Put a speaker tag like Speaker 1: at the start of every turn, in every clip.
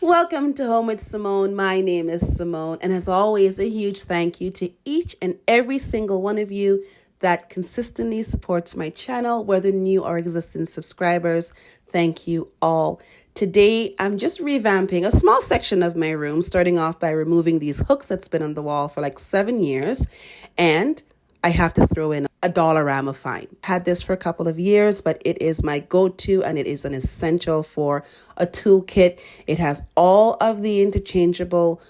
Speaker 1: Welcome to Home with Simone. My name is Simone, and as always, a huge thank you to each and every single one of you that consistently supports my channel, whether new or existing subscribers. Thank you all. Today, I'm just revamping a small section of my room, starting off by removing these hooks that's been on the wall for like 7 years, and I have to throw in a Dollarama fine. Had this for a couple of years, but it is my go-to and it is an essential for a toolkit. It has all of the interchangeable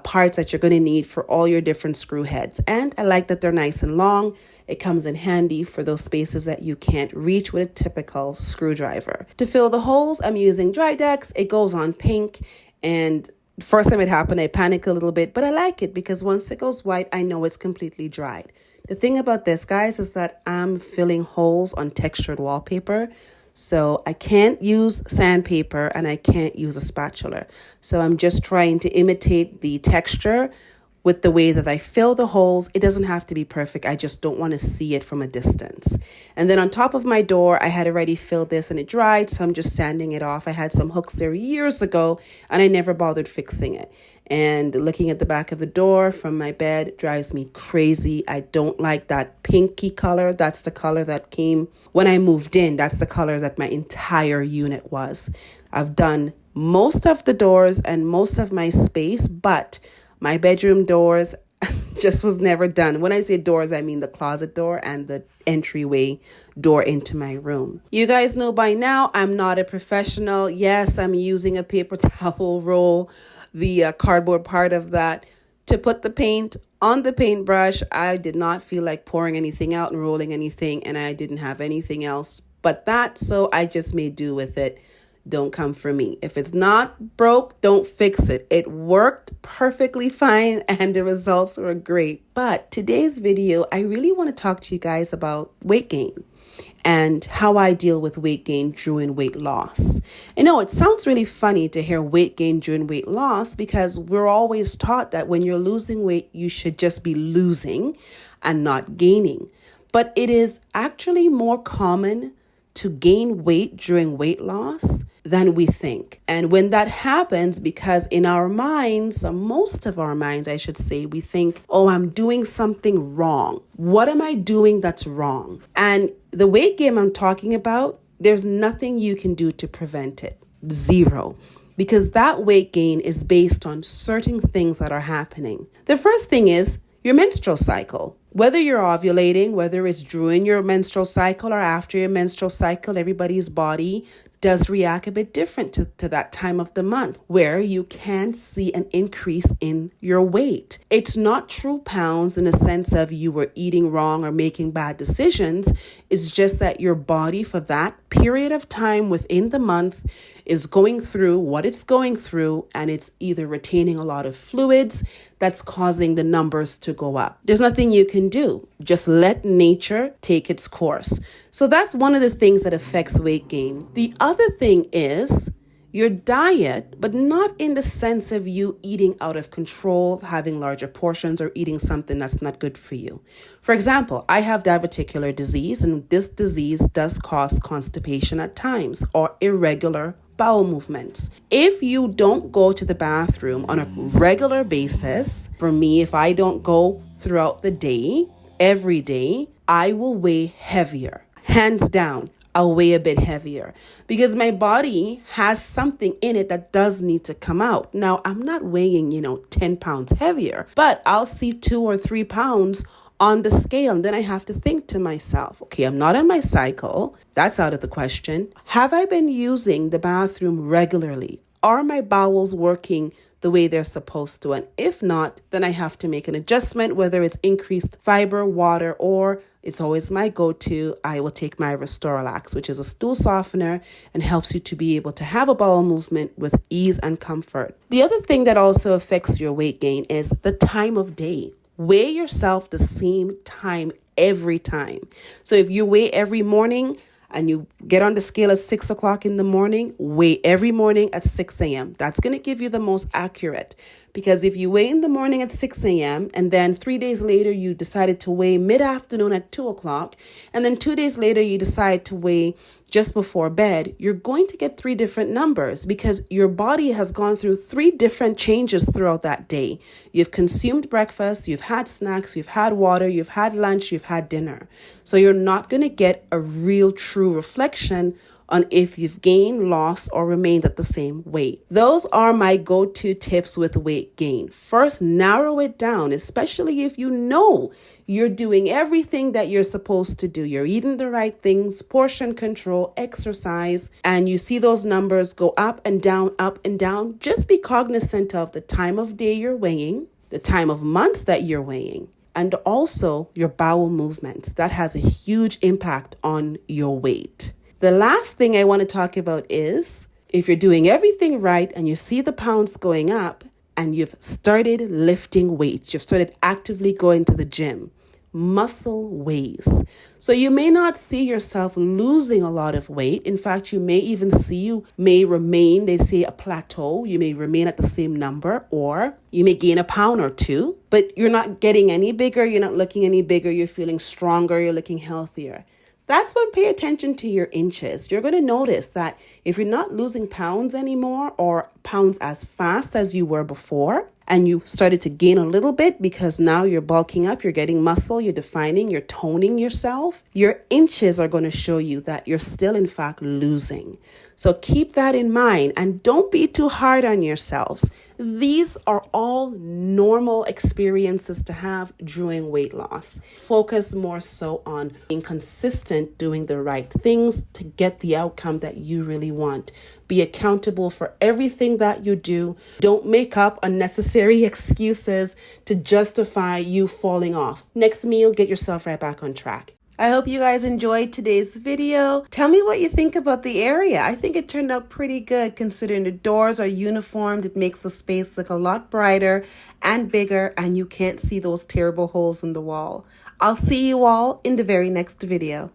Speaker 1: parts that you're going to need for all your different screw heads. And I like that they're nice and long. It comes in handy for those spaces that you can't reach with a typical screwdriver. To fill the holes, I'm using Drydex. It goes on pink, and first time it happened, I panicked a little bit, but I like it because once it goes white, I know it's completely dried. The thing about this, guys, is that I'm filling holes on textured wallpaper. So I can't use sandpaper and I can't use a spatula. So I'm just trying to imitate the texture with the way that I fill the holes. It doesn't have to be perfect. I just don't want to see it from a distance. And then on top of my door, I had already filled this and it dried. So I'm just sanding it off. I had some hooks there years ago and I never bothered fixing it. And looking at the back of the door from my bed drives me crazy. I don't like that pinky color. That's the color that came when I moved in. That's the color that my entire unit was. I've done most of the doors and most of my space, but my bedroom doors just was never done. When I say doors, I mean the closet door and the entryway door into my room. You guys know by now, I'm not a professional. Yes, I'm using a paper towel roll, the cardboard part of that, to put the paint on the paintbrush. I did not feel like pouring anything out and rolling anything, and I didn't have anything else but that, so I just made do with it. Don't come for me. If it's not broke, don't fix it. It worked perfectly fine and the results were great. But today's video, I really want to talk to you guys about weight gain and how I deal with weight gain during weight loss. I know it sounds really funny to hear weight gain during weight loss because we're always taught that when you're losing weight, you should just be losing and not gaining. But it is actually more common to gain weight during weight loss than we think. And when that happens, because in our minds, most of our minds, I should say, we think, oh, I'm doing something wrong. What am I doing that's wrong? And the weight gain I'm talking about, there's nothing you can do to prevent it. Zero. Because that weight gain is based on certain things that are happening. The first thing is your menstrual cycle. Whether you're ovulating, whether it's during your menstrual cycle or after your menstrual cycle, everybody's body does react a bit different to that time of the month where you can see an increase in your weight. It's not true pounds in the sense of you were eating wrong or making bad decisions. It's just that your body for that period of time within the month is going through what it's going through, and it's either retaining a lot of fluids that's causing the numbers to go up. There's nothing you can do. Just let nature take its course. So that's one of the things that affects weight gain. The other thing is your diet, but not in the sense of you eating out of control, having larger portions, or eating something that's not good for you. For example, I have diverticular disease, and this disease does cause constipation at times or irregular bowel movements. If you don't go to the bathroom on a regular basis, for me, if I don't go throughout the day, every day, I will weigh heavier. Hands down, I'll weigh a bit heavier because my body has something in it that does need to come out. Now, I'm not weighing, 10 pounds heavier, but I'll see 2 or 3 pounds on the scale. And then I have to think to myself, okay, I'm not on my cycle. That's out of the question. Have I been using the bathroom regularly? Are my bowels working the way they're supposed to? And if not, then I have to make an adjustment, whether it's increased fiber, water, or it's always my go-to. I will take my Restoralax, which is a stool softener and helps you to be able to have a bowel movement with ease and comfort. The other thing that also affects your weight gain is the time of day. Weigh yourself the same time every time. So if you weigh every morning and you get on the scale at 6 o'clock in the morning, weigh every morning at 6 a.m. That's going to give you the most accurate. Because if you weigh in the morning at 6 a.m. and then 3 days later you decided to weigh mid-afternoon at 2 o'clock, and then 2 days later you decide to weigh just before bed, you're going to get three different numbers because your body has gone through three different changes throughout that day. You've consumed breakfast, you've had snacks, you've had water, you've had lunch, you've had dinner. So you're not going to get a real true reflection on if you've gained, lost, or remained at the same weight. Those are my go-to tips with weight gain. First, narrow it down, especially if you know you're doing everything that you're supposed to do. You're eating the right things, portion control, exercise, and you see those numbers go up and down, up and down. Just be cognizant of the time of day you're weighing, the time of month that you're weighing, and also your bowel movements. That has a huge impact on your weight. The last thing I want to talk about is if you're doing everything right and you see the pounds going up and you've started lifting weights, you've started actively going to the gym, muscle weighs. So you may not see yourself losing a lot of weight. In fact, you may even see you may remain, they say a plateau. You may remain at the same number, or you may gain a pound or two, but you're not getting any bigger. You're not looking any bigger. You're feeling stronger. You're looking healthier. That's when pay attention to your inches. You're going to notice that if you're not losing pounds anymore or pounds as fast as you were before, and you started to gain a little bit because now you're bulking up, you're getting muscle, you're defining, you're toning yourself, your inches are going to show you that you're still in fact losing. So keep that in mind and don't be too hard on yourselves. These are all normal experiences to have during weight loss. Focus more so on being consistent, doing the right things to get the outcome that you really want. Be accountable for everything that you do. Don't make up unnecessary excuses to justify you falling off. Next meal, get yourself right back on track. I hope you guys enjoyed today's video. Tell me what you think about the area. I think it turned out pretty good considering the doors are uniformed. It makes the space look a lot brighter and bigger, and you can't see those terrible holes in the wall. I'll see you all in the very next video.